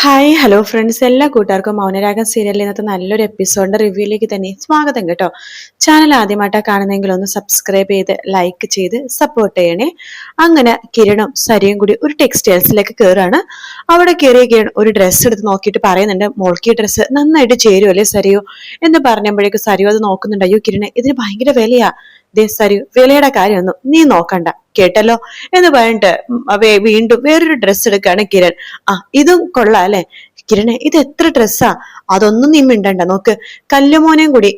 Hi hello friends, എല്ലാ കൂട്ടുകാർക്കും മൗനരാഗം സീരിയലിൽ ഇന്നത്തെ നല്ലൊരു എപ്പിസോഡിന്റെ റിവ്യൂയിലേക്ക് തന്നെ സ്വാഗതം കേട്ടോ. ചാനൽ ആദ്യമായിട്ടാണ് കാണുന്നെങ്കിൽ ഒന്ന് സബ്സ്ക്രൈബ് ചെയ്ത് ലൈക്ക് ചെയ്ത് സപ്പോർട്ട് ചെയ്യണേ. അങ്ങനെ കിരണും സരിയും കൂടി ഒരു ടെക്സ്റ്റൈൽസിലേക്ക് കയറാണ്. അവിടെ കയറിയ കിരൺ ഒരു ഡ്രസ്സ് എടുത്ത് നോക്കിയിട്ട് പറയുന്നുണ്ട്, മോൾക്ക് ഈ ഡ്രസ്സ് നന്നായിട്ട് ചേരുമല്ലേ സരിയോ എന്ന് പറഞ്ഞപ്പോഴേക്കും സരിയോ അത് നോക്കുന്നുണ്ട്. അയ്യോ കിരണെ, ഇതിന് ഭയങ്കര വിലയാ. ദേ സരി, വിലയുടെ കാര്യമൊന്നും നീ നോക്കണ്ട കേട്ടല്ലോ എന്ന് പറഞ്ഞിട്ട് വീണ്ടും വേറൊരു ഡ്രസ്സ് എടുക്കാണ് കിരൺ. ഇതും കൊള്ളാം അല്ലെ കിരണെ, ഇത് എത്ര ഡ്രസ്സാ, അതൊന്നും നീ മിണ്ടണ്ട. നോക്ക്, കല്ലുമോനെയും കൂടി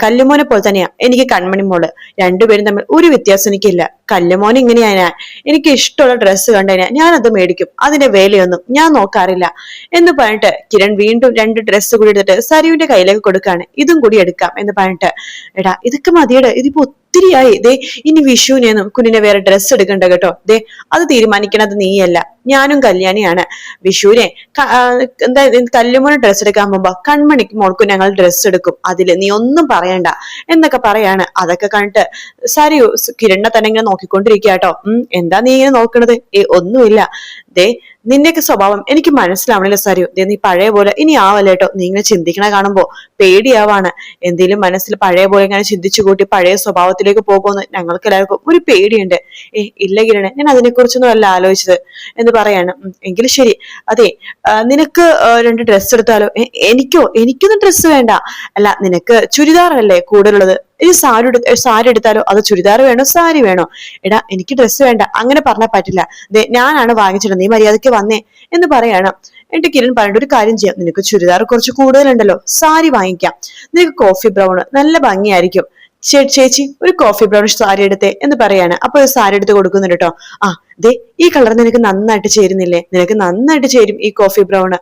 കല്ലുമോനെ പോലെ തന്നെയാ എനിക്ക് കൺമണി മോള്. രണ്ടുപേരും തമ്മിൽ ഒരു വ്യത്യാസം എനിക്കില്ല. കല്ലുമോൻ ഇങ്ങനെയാ, എനിക്ക് ഇഷ്ടമുള്ള ഡ്രസ്സ് കണ്ടുകഴിഞ്ഞാൽ ഞാൻ അത് മേടിക്കും, അതിന്റെ വിലയൊന്നും ഞാൻ നോക്കാറില്ല എന്ന് പറഞ്ഞിട്ട് കിരൺ വീണ്ടും രണ്ട് ഡ്രസ്സ് കൂടി എടുത്തിട്ട് സരിയുടെ കയ്യിലേക്ക് കൊടുക്കാണ്. ഇതും കൂടി എടുക്കാം എന്ന് പറഞ്ഞിട്ട്, എടാ ഇതൊക്കെ മതിയുടെ, ഇതിപ്പോ ഒത്തിരിയായി. ദേ ഇനി വിഷുവിനൊന്നും കുഞ്ഞിനെ വേറെ ഡ്രസ്സ് എടുക്കണ്ട കേട്ടോ. ദേ അത് തീരുമാനിക്കണത് നീയല്ല, ഞാനും കല്യാണിയാണ്. വിഷുവിനെ എന്താ കല്ലുമോന് ഡ്രസ്സ് എടുക്കാൻ പോകുമ്പോ കൺമണിക്ക് മോൾക്കും ഞങ്ങൾ ഡ്രസ്സ് എടുക്കും, അതില് നീ ഒന്നും പറയണ്ട എന്നൊക്കെ പറയാണ്. അതൊക്കെ കണ്ടിട്ട് സരിയു കിരണിനെ തന്നെ ഇങ്ങനെ നോക്കിക്കൊണ്ടിരിക്കുക കേട്ടോ. എന്താ നീ ഇങ്ങനെ നോക്കണത്? ഒന്നുമില്ല. ദേ നിന്റെയൊക്കെ സ്വഭാവം എനിക്ക് മനസ്സിലാവണില്ല സരിയു. ദേ നീ പഴയ പോലെ ഇനി ആവല്ല കേട്ടോ. നീ ഇങ്ങനെ ചിന്തിക്കണ കാണുമ്പോ പേടിയാവാണ്. എന്തേലും മനസ്സിൽ പഴയ പോലെ ഇങ്ങനെ ചിന്തിച്ചു കൂട്ടി പഴയ സ്വഭാവത്തിലേക്ക് പോകുമെന്ന് ഞങ്ങൾക്ക് എല്ലാവർക്കും ഒരു പേടിയുണ്ട്. ഇല്ല കിരണെ, ഞാൻ അതിനെക്കുറിച്ചൊന്നും അല്ല ആലോചിച്ചത് എന്ന് പറയാണ്. എങ്കിലും ശരി. അതെ, നിനക്ക് രണ്ട് ഡ്രസ്സ് എടുത്താലോ? എനിക്കൊന്നും ഡ്രസ്സ് വേണ്ട. അല്ല, നിനക്ക് ചുരിദാറല്ലേ കൂടുതലുള്ളത്? ഇനി സാരി എടുത്താലോ? അത് ചുരിദാർ വേണോ സാരി വേണോ? എടാ എനിക്ക് ഡ്രസ്സ് വേണ്ട, അങ്ങനെ പറഞ്ഞാൽ പറ്റില്ല. ഞാനാണ് വാങ്ങിച്ചിട്ട്, നീ മര്യാദയ്ക്ക് വന്നേ എന്ന് പറയണം. എന്നിട്ട് കിരൺ പറഞ്ഞിട്ട്, ഒരു കാര്യം ചെയ്യാം, നിനക്ക് ചുരിദാർ കുറച്ച് കൂടുതലുണ്ടല്ലോ, സാരി വാങ്ങിക്കാം. നിനക്ക് കോഫി ബ്രൗൺ നല്ല ഭംഗിയായിരിക്കും. ചേച്ചി ഒരു കോഫി ബ്രൗൺ സാരി എടുത്തേ എന്ന് പറയാണ്. അപ്പൊ സാരി എടുത്ത് കൊടുക്കുന്നുണ്ട് കേട്ടോ. ദേ ഈ കളർ നിനക്ക് നന്നായിട്ട് ചേരുന്നില്ലേ? നിനക്ക് നന്നായിട്ട് ചേരും ഈ കോഫി ബ്രൗൺ.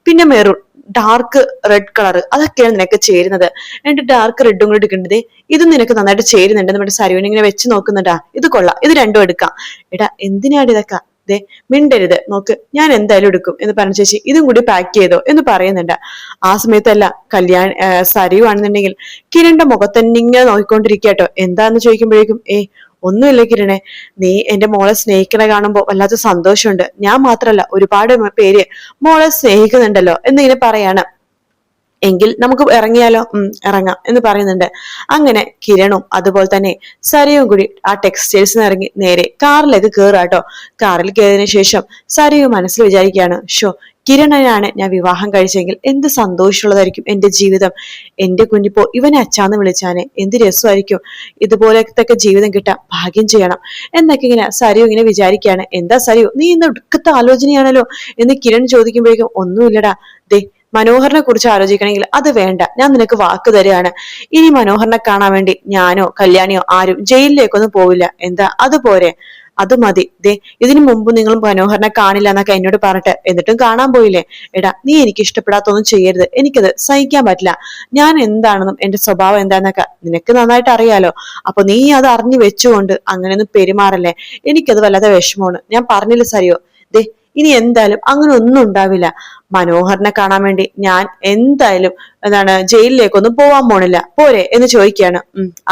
പിന്നെ മെറൂൺ, ഡാർക്ക് റെഡ് കളർ, അതൊക്കെയാണ് നിനക്ക് ചേരുന്നത്. എന്നിട്ട് ഡാർക്ക് റെഡും കൂടി എടുക്കേണ്ടത്. ഇതും നിനക്ക് നന്നായിട്ട് ചേരുന്നുണ്ട്. നമ്മുടെ സരുവിനെ ഇങ്ങനെ വെച്ച് നോക്കുന്നുണ്ടാ. ഇത് കൊള്ളാം, ഇത് രണ്ടും എടുക്കാം. എടാ എന്തിനാണ് ഇതൊക്കെ? ദേ മിണ്ടരുത്, നോക്ക് ഞാൻ എന്തായാലും എടുക്കും എന്ന് പറഞ്ഞു. ചേച്ചി ഇതും കൂടി പാക്ക് ചെയ്തോ എന്ന് പറയുന്നുണ്ട്. ആ സമയത്തല്ല സരിയു ആണെന്നുണ്ടെങ്കിൽ കിരണിന്റെ മുഖത്തന്നെ ഇങ്ങനെ നോക്കിക്കൊണ്ടിരിക്കട്ടോ. എന്താന്ന് ചോദിക്കുമ്പോഴേക്കും ഒന്നുമില്ല കിരണെ, നീ എന്റെ മോളെ സ്നേഹിക്കണ കാണുമ്പോ വല്ലാത്ത സന്തോഷമുണ്ട്. ഞാൻ മാത്രല്ല, ഒരുപാട് പേര് മോളെ സ്നേഹിക്കുന്നുണ്ടല്ലോ എന്നിങ്ങനെ പറയാണ്. എങ്കിൽ നമുക്ക് ഇറങ്ങിയാലോ? ഇറങ്ങാം എന്ന് പറയുന്നുണ്ട്. അങ്ങനെ കിരണും അതുപോലെ തന്നെ സരിയും കൂടി ആ ടെക്സ്റ്റൈൽസിൽ ഇറങ്ങി നേരെ കാറിലേക്ക് കയറാട്ടോ. കാറിൽ കയറിയതിനു ശേഷം സരിയു മനസ്സിൽ വിചാരിക്കുകയാണ്, കിരണനാണ് ഞാൻ വിവാഹം കഴിച്ചെങ്കിൽ എന്ത് സന്തോഷമുള്ളതായിരിക്കും എന്റെ ജീവിതം. എന്റെ കുഞ്ഞിപ്പോ ഇവനെ അച്ചാന്ന് വിളിച്ചാനെ എന്ത് രസമായിരിക്കും. ഇതുപോലത്തെ ജീവിതം കിട്ടാൻ ഭാഗ്യം ചെയ്യണം എന്നൊക്കെ ഇങ്ങനെ സരിയു ഇങ്ങനെ വിചാരിക്കുകയാണ്. എന്താ സരിയു, നീ ഇന്ന് ഒടുക്കത്തെ ആലോചനയാണല്ലോ എന്ന് കിരൺ ചോദിക്കുമ്പോഴേക്കും, ഒന്നുമില്ലടാ, ദേ മനോഹറിനെ കുറിച്ച് ആലോചിക്കണമെങ്കിൽ അത് വേണ്ട, ഞാൻ നിനക്ക് വാക്ക് തരികയാണ്. ഇനി മനോഹറിനെ കാണാൻ വേണ്ടി ഞാനോ കല്യാണിയോ ആരും ജയിലിലേക്കൊന്നും പോവില്ല. എന്താ അതുപോരെ? അത് മതി. ദേ ഇതിനു മുമ്പ് നിങ്ങൾ മനോഹറിനെ കാണില്ല എന്നൊക്കെ എന്നോട് പറഞ്ഞിട്ട് എന്നിട്ടും കാണാൻ പോയില്ലേ? എടാ നീ എനിക്ക് ഇഷ്ടപ്പെടാത്തൊന്നും ചെയ്യരുത്, എനിക്കത് സഹിക്കാൻ പറ്റില്ല. ഞാൻ എന്താണെന്നും എന്റെ സ്വഭാവം എന്താന്നൊക്കെ നിനക്ക് നന്നായിട്ട് അറിയാലോ. അപ്പൊ നീ അത് അറിഞ്ഞു വെച്ചുകൊണ്ട് അങ്ങനെയൊന്നും പെരുമാറല്ലേ. എനിക്കത് വല്ലാതെ വിഷമമാണ്. ഞാൻ പറഞ്ഞില്ല സരിയോ, ദേ ഇനി എന്തായാലും അങ്ങനെ ഒന്നും ഉണ്ടാവില്ല. മനോഹറിനെ കാണാൻ വേണ്ടി ഞാൻ എന്തായാലും ജയിലിലേക്കൊന്നും പോവാൻ പോണില്ല, പോരെ എന്ന് ചോദിക്കുകയാണ്.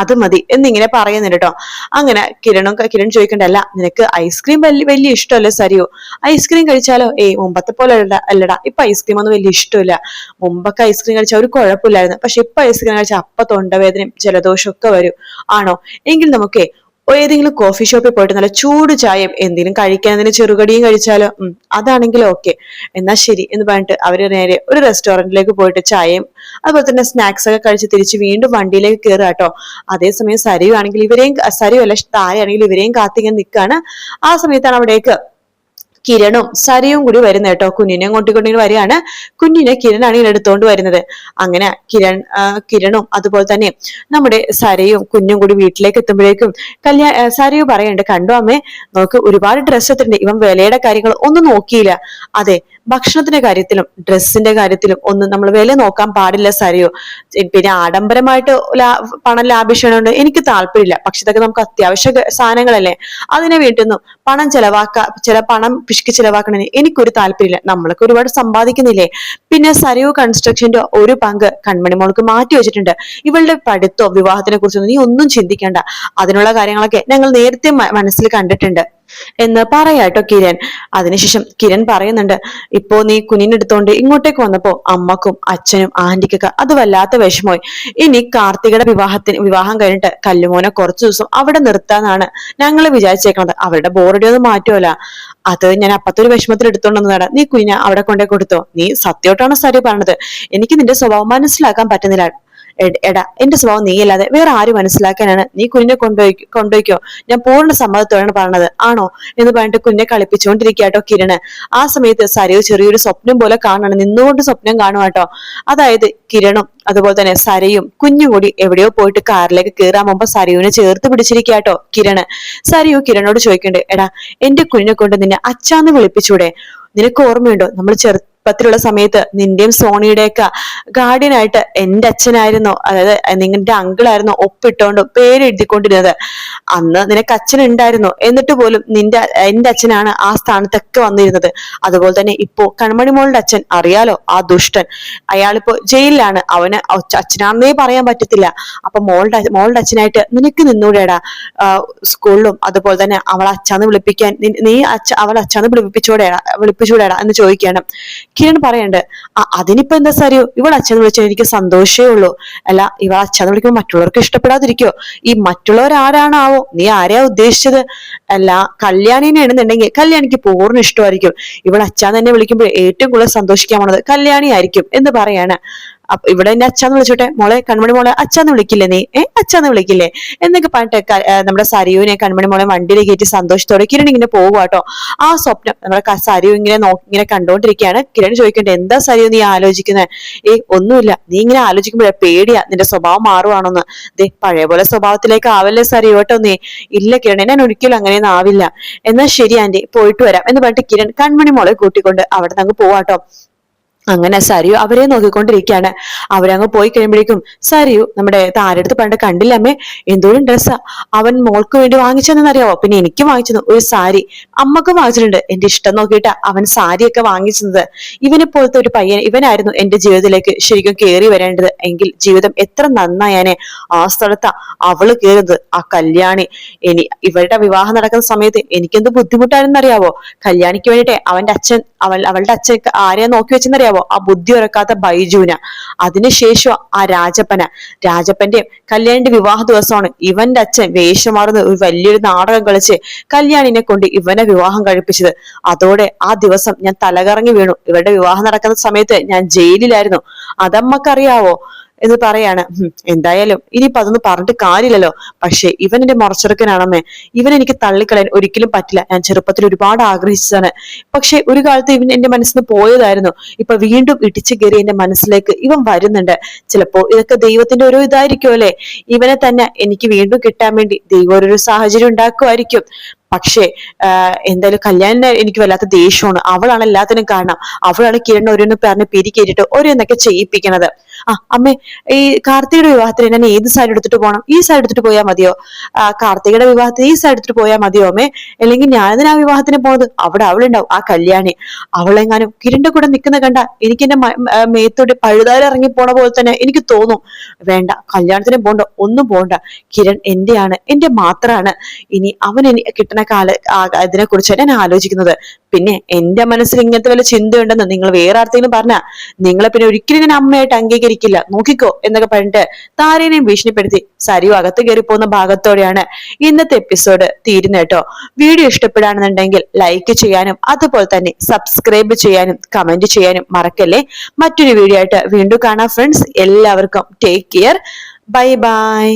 അത് മതി എന്നിങ്ങനെ പറയുന്നുണ്ട് കേട്ടോ. അങ്ങനെ കിരൺ ചോദിക്കണ്ടല്ല, നിനക്ക് ഐസ്ക്രീം വലിയ ഇഷ്ടമല്ലേ സരിയോ? ഐസ്ക്രീം കഴിച്ചാലോ? മുമ്പത്തെ പോലെ അല്ലടാ, ഇപ്പൊ ഐസ്ക്രീം ഒന്നും വലിയ ഇഷ്ടമില്ല. മുമ്പൊക്കെ ഐസ്ക്രീം കഴിച്ചാൽ ഒരു കുഴപ്പമില്ലായിരുന്നു, പക്ഷെ ഇപ്പൊ ഐസ്ക്രീം കഴിച്ചാൽ അപ്പൊ തൊണ്ടവേദനയും ജലദോഷവും ഒക്കെ വരും. ആണോ? എങ്കിൽ നമുക്ക് ഏതെങ്കിലും കോഫി ഷോപ്പിൽ പോയിട്ട് നല്ല ചൂട് ചായയും എന്തെങ്കിലും കഴിക്കാൻ ചെറുകടിയും കഴിച്ചാലോ? അതാണെങ്കിലും ഓക്കെ, എന്നാ ശരി എന്ന് പറഞ്ഞിട്ട് അവര് നേരെ ഒരു റെസ്റ്റോറന്റിലേക്ക് പോയിട്ട് ചായയും അതുപോലെ തന്നെ സ്നാക്സ് ഒക്കെ കഴിച്ച് തിരിച്ച് വീണ്ടും വണ്ടിയിലേക്ക് കയറുക കേട്ടോ. അതേസമയം സരിയു ആണെങ്കിൽ സരിയു അല്ല താരയാണെങ്കിൽ ഇവരെയും കാത്തിങ്ങനെ നിൽക്കാണ്. ആ സമയത്താണ് അവിടേക്ക് കിരണും സരിയും കൂടി വരുന്നത് കേട്ടോ. കുഞ്ഞിനെ കൊണ്ടിങ്ങനെ വരികയാണ്. കുഞ്ഞിനെ കിരണാണ് ഇങ്ങനെ എടുത്തോണ്ട് വരുന്നത്. അങ്ങനെ കിരണും അതുപോലെ തന്നെ നമ്മുടെ സരയും കുഞ്ഞും കൂടി വീട്ടിലേക്ക് എത്തുമ്പോഴേക്കും സരയു പറയുന്നുണ്ട്, കണ്ടു അമ്മേ, നോക്ക് ഒരുപാട് ഡ്രസ്സ് എത്തുന്നുണ്ട്. ഇവൻ വിലയുടെ കാര്യങ്ങൾ ഒന്നും നോക്കിയില്ല. അതെ, ഭക്ഷണത്തിന്റെ കാര്യത്തിലും ഡ്രസ്സിന്റെ കാര്യത്തിലും ഒന്നും നമ്മൾ വില നോക്കാൻ പാടില്ല സരയു. പിന്നെ ആഡംബരമായിട്ട് പണം ലാഭിച്ചുകൊണ്ട് എനിക്ക് താല്പര്യമില്ല. പക്ഷെ ഇതൊക്കെ നമുക്ക് അത്യാവശ്യ സാധനങ്ങളല്ലേ, അതിനെ വീട്ടിൽ പണം പിശുക്കി ചിലവാക്കണതിന് എനിക്കൊരു താല്പര്യമില്ല. നമ്മളൊക്കെ ഒരുപാട് സമ്പാദിക്കുന്നില്ലേ. പിന്നെ സരയു കൺസ്ട്രക്ഷന്റെ ഒരു പങ്ക് കൺമണി മോൾക്ക് മാറ്റി വെച്ചിട്ടുണ്ട്. ഇവളുടെ പഠിത്തോ വിവാഹത്തിനെ കുറിച്ചൊന്നും നീ ഒന്നും ചിന്തിക്കേണ്ട. അതിനുള്ള കാര്യങ്ങളൊക്കെ ഞങ്ങൾ നേരത്തെ മനസ്സിൽ കണ്ടിട്ടുണ്ട്. എന്ന് പറയാട്ടോ കിരൺ. അതിനുശേഷം കിരൺ പറയുന്നുണ്ട്, ഇപ്പോ നീ കുഞ്ഞിനെടുത്തോണ്ട് ഇങ്ങോട്ടേക്ക് വന്നപ്പോ അമ്മക്കും അച്ഛനും ആന്റിക്കൊക്കെ അത് വല്ലാത്ത വിഷമമായി. ഇനി കാർത്തികയുടെ വിവാഹം കഴിഞ്ഞിട്ട് കല്ലുമോനെ കുറച്ചു ദിവസം അവിടെ നിർത്താന്നാണ് ഞങ്ങൾ വിചാരിച്ചേക്കണത്. അവരുടെ ബോറടി ഒന്നും മാറ്റുമല്ല. അത് ഞാൻ അപ്പത്തെ ഒരു വിഷമത്തിൽ എടുത്തോണ്ടെന്നതാണ്. നീ കുഞ്ഞിനെ അവിടെ കൊണ്ടേ കൊടുത്തോ. നീ സത്യമായിട്ടാണ് സരി പറഞ്ഞത്. എനിക്ക് നിന്റെ സ്വഭാവം മനസ്സിലാക്കാൻ പറ്റുന്നില്ല. എടാ, എന്റെ സ്വഭാവം നീ അല്ലാതെ വേറെ ആര് മനസ്സിലാക്കാനാണ്. നീ കുഞ്ഞിനെ കൊണ്ടുപോയിക്കോ. ഞാൻ പൂർണ്ണ സമ്മതത്തോടാണ് പറഞ്ഞത്. ആണോ എന്ന് പറഞ്ഞിട്ട് കുഞ്ഞിനെ കളിപ്പിച്ചുകൊണ്ടിരിക്കാട്ടോ കിരണ്. ആ സമയത്ത് സരയു ചെറിയൊരു സ്വപ്നം പോലെ കാണണം, നിന്നുകൊണ്ട് സ്വപ്നം കാണുവാട്ടോ. അതായത് കിരണും അതുപോലെ തന്നെ സരയും കുഞ്ഞും കൂടി എവിടെയോ പോയിട്ട് കാറിലേക്ക് കയറാൻ മുമ്പ് സരയുവിനെ ചേർത്ത് പിടിച്ചിരിക്കാട്ടോ കിരണ്. സരയു കിരണോട് ചോദിക്കണ്ടേ, എടാ, എന്റെ കുഞ്ഞിനെ കൊണ്ട് നിന്നെ അച്ഛാന്ന് വിളിപ്പിച്ചൂടെ? നിനക്ക് ഓർമ്മയുണ്ടോ, നമ്മൾ ചെറുപ്പത്തിലുള്ള സമയത്ത് നിന്റെയും സോണിയുടെയൊക്കെ ഗാർഡിയനായിട്ട് എന്റെ അച്ഛനായിരുന്നു, അതായത് നിങ്ങളുടെ അങ്കിളായിരുന്നു ഒപ്പിട്ടോണ്ട് പേര് എഴുതിക്കൊണ്ടിരുന്നത്. അന്ന് നിനക്ക് അച്ഛൻ ഉണ്ടായിരുന്നു, എന്നിട്ട് പോലും എന്റെ അച്ഛനാണ് ആ സ്ഥാനത്തൊക്കെ വന്നിരുന്നത്. അതുപോലെ തന്നെ ഇപ്പോ കൺമണിമോളുടെ അച്ഛൻ അറിയാലോ, ആ ദുഷ്ടൻ, അയാളിപ്പോ ജയിലിലാണ്. അവന് അച്ഛനാണെന്നേ പറയാൻ പറ്റത്തില്ല. അപ്പൊ മോളുടെ അച്ഛനായിട്ട് നിനക്ക് നിന്നൂടെടാ സ്കൂളിലും. അതുപോലെ തന്നെ അവളെ അച്ഛാന്ന് വിളിപ്പിക്കാൻ നീ അവളെ അച്ഛാന്ന് വിളിപ്പിച്ചൂടെടാ എന്ന് ചോദിക്കണം. കിരൺ പറയണ്ട്, അതിനിപ്പോ എന്താ സരിയോ, ഇവൾ അച്ഛന്ന് വിളിച്ചാൽ എനിക്ക് സന്തോഷമേ ഉള്ളൂ. അല്ല, ഇവൾ അച്ഛന്ന് വിളിക്കുമ്പോൾ മറ്റുള്ളവർക്ക് ഇഷ്ടപ്പെടാതിരിക്കോ? ഈ മറ്റുള്ളവർ ആരാണാവോ? നീ ആരെയാ ഉദ്ദേശിച്ചത്? അല്ല, കല്യാണിനെ എന്നുണ്ടെങ്കിൽ കല്യാണിക്ക് പൂർണ്ണ ഇഷ്ടമായിരിക്കും. ഇവൾ അച്ഛാന്ന് തന്നെ വിളിക്കുമ്പോൾ ഏറ്റവും കൂടുതൽ സന്തോഷിക്കാൻ പോണത് കല്യാണി ആയിരിക്കും എന്ന് പറയാണ്. അപ്പൊ ഇവിടെ എന്നെ അച്ഛാന്ന് വിളിച്ചോട്ടെ, മോളെ കൺമണി മോളെ അച്ഛാന്ന് വിളിക്കില്ലേ നീ? അച്ഛാന്ന് വിളിക്കില്ലേ എന്നൊക്കെ പറഞ്ഞിട്ട് നമ്മുടെ സരിയുവിനെ കൺമണി മോളെ വണ്ടിയിൽ കയറ്റി സന്തോഷത്തോടെ കിരൺ ഇങ്ങനെ പോകുവാട്ടോ. ആ സ്വപ്നം നമ്മുടെ സരിയു ഇങ്ങനെ കണ്ടോണ്ടിരിക്കുകയാണ്. കിരൺ ചോദിക്കണ്ടേ, എന്താ സരിയു നീ ആലോചിക്കുന്നത്? ഒന്നുമില്ല, നീ ഇങ്ങനെ ആലോചിക്കുമ്പോഴേ പേടിയാ നിന്റെ സ്വഭാവം മാറുവാണോന്ന്. പഴയ പോലെ സ്വഭാവത്തിലേക്ക് ആവല്ലേ സരിയു കേട്ടോ നീ. ഇല്ല കിരൺ, ഞാൻ ഒരിക്കലും അങ്ങനെയൊന്നും ആവില്ല. എന്നാ ശരി ആന്റി, പോയിട്ട് വരാം എന്ന് പറഞ്ഞിട്ട് കിരൺ കൺമണി മോളെ കൂട്ടിക്കൊണ്ട് അവിടെ നിന്ന് പോവാട്ടോ. അങ്ങനെ സരിയു അവരെ നോക്കിക്കൊണ്ടിരിക്കുകയാണ്. അവരങ്ങ് പോയി കഴിയുമ്പോഴേക്കും സരിയു നമ്മുടെ താരെടുത്ത് പണ്ട് കണ്ടില്ലമ്മേ, എന്തോരം ഡ്രസ്സാ അവൻ മോൾക്ക് വേണ്ടി വാങ്ങിച്ചതെന്നറിയാവോ? പിന്നെ എനിക്ക് വാങ്ങിച്ചത് ഒരു സാരി, അമ്മക്ക് വാങ്ങിച്ചിട്ടുണ്ട്. എന്റെ ഇഷ്ടം നോക്കിയിട്ടാ അവൻ സാരിയൊക്കെ വാങ്ങിച്ചത്. ഇവനെ പോലത്തെ ഒരു പയ്യൻ ഇവനായിരുന്നു എന്റെ ജീവിതത്തിലേക്ക് ശരിക്കും കയറി വരേണ്ടത്. എങ്കിൽ ജീവിതം എത്ര നന്നായാനെ. ആ സ്ഥലത്താ അവള് കയറുന്നത്, ആ കല്യാണി. ഇവരുടെ വിവാഹം നടക്കുന്ന സമയത്ത് എനിക്കെന്ത് ബുദ്ധിമുട്ടായിരുന്നറിയാവോ? കല്യാണിക്ക് വേണ്ടിട്ടെ അവളുടെ അച്ഛൻ ആരെയാ നോക്കി വെച്ചെന്നറിയാവോ? ആ ബുദ്ധി ഉറക്കാത്ത ബൈജുവിന. അതിനുശേഷം ആ രാജപ്പന്റെ കല്യാണിന്റെ വിവാഹ ദിവസമാണ് ഇവന്റെ അച്ഛൻ വേഷം മാറുന്ന ഒരു വലിയൊരു നാടകം കളിച്ച് കല്യാണിനെ കൊണ്ട് ഇവനെ വിവാഹം കഴിപ്പിച്ചത്. അതോടെ ആ ദിവസം ഞാൻ തലകറങ്ങി വീണു. ഇവരുടെ വിവാഹം നടക്കുന്ന സമയത്ത് ഞാൻ ജയിലിലായിരുന്നു. അതമ്മക്കറിയാവോ എന്ന് പറയാണ്. എന്തായാലും ഇനിയിപ്പൊ അതൊന്നും പറഞ്ഞിട്ട് കാര്യമില്ലല്ലോ. പക്ഷെ ഇവൻ എന്റെ മുറച്ചെറുക്കനാണമ്മേ. ഇവൻ എനിക്ക് തള്ളിക്കളയാൻ ഒരിക്കലും പറ്റില്ല. ഞാൻ ചെറുപ്പത്തിൽ ഒരുപാട് ആഗ്രഹിച്ചതാണ്. പക്ഷെ ഒരു കാലത്ത് ഇവൻ എന്റെ മനസ്സിൽ നിന്ന് പോയതായിരുന്നു. ഇപ്പൊ വീണ്ടും ഇടിച്ചു കയറി എന്റെ മനസ്സിലേക്ക് ഇവൻ വരുന്നുണ്ട്. ചിലപ്പോ ഇതൊക്കെ ദൈവത്തിന്റെ ഓരോ ഇതായിരിക്കും അല്ലെ. ഇവനെ തന്നെ എനിക്ക് വീണ്ടും കിട്ടാൻ വേണ്ടി ദൈവം ഒരു സാഹചര്യം ഉണ്ടാക്കുമായിരിക്കും. പക്ഷേ എന്തായാലും കല്യാണിനെ എനിക്ക് വല്ലാത്ത ദേഷ്യമാണ്. അവളാണ് എല്ലാത്തിനും കാരണം. അവളാണ് കിരൺ ഓരോന്ന് പറഞ്ഞ് പിരിക്കേറ്റിട്ട് ഓരോന്നൊക്കെ ചെയ്യിപ്പിക്കണത്. അമ്മേ, ഈ കാർത്തികയുടെ വിവാഹത്തിന് ഞാൻ ഏത് സൈഡ് എടുത്തിട്ട് പോകണം? ഈ സൈഡ് എടുത്തിട്ട് പോയാൽ മതിയോ? കാർത്തികയുടെ വിവാഹത്തിന് ഈ സൈഡ് എടുത്തിട്ട് പോയാൽ മതിയോ അമ്മേ? അല്ലെങ്കിൽ ഞാനിതിന് ആ വിവാഹത്തിന് പോകുന്നത്? അവിടെ അവളുണ്ടാവും, ആ കല്യാണി. അവളെങ്ങാനും കിരണിന്റെ കൂടെ നിൽക്കുന്ന കണ്ട എനിക്ക് എന്റെ മേത്തോട്ട് പഴുതാര ഇറങ്ങി പോണ പോലെ തന്നെ എനിക്ക് തോന്നും. വേണ്ട, കല്യാണത്തിന് പോണ്ട, ഒന്നും പോണ്ട. കിരൺ എന്റെയാണ്, എന്റെ മാത്രമാണ്. ഇനി അവൻ കിട്ടണ ഇതിനെ കുറിച്ച് ഞാൻ ആലോചിക്കുന്നത്. പിന്നെ എന്റെ മനസ്സിൽ ഇങ്ങനത്തെ വല്ല ചിന്തയുണ്ടെന്ന് നിങ്ങൾ വേറെ ആർക്കെങ്കിലും പറഞ്ഞാ നിങ്ങളെ പിന്നെ ഒരിക്കലും ഞാൻ അമ്മയായിട്ട് അംഗീകരിക്കില്ല, നോക്കിക്കോ എന്നൊക്കെ പറഞ്ഞിട്ട് താരേനെയും ഭീഷണിപ്പെടുത്തി സരിയു അകത്ത് കയറി പോകുന്ന ഭാഗത്തോടെയാണ് ഇന്നത്തെ എപ്പിസോഡ് തീരുന്നത് കേട്ടോ. വീഡിയോ ഇഷ്ടപ്പെടാണെന്നുണ്ടെങ്കിൽ ലൈക്ക് ചെയ്യാനും അതുപോലെ തന്നെ സബ്സ്ക്രൈബ് ചെയ്യാനും കമന്റ് ചെയ്യാനും മറക്കല്ലേ. മറ്റൊരു വീഡിയോ ആയിട്ട് വീണ്ടും കാണാം ഫ്രണ്ട്സ്. എല്ലാവർക്കും ടേക്ക് കെയർ. Bye bye.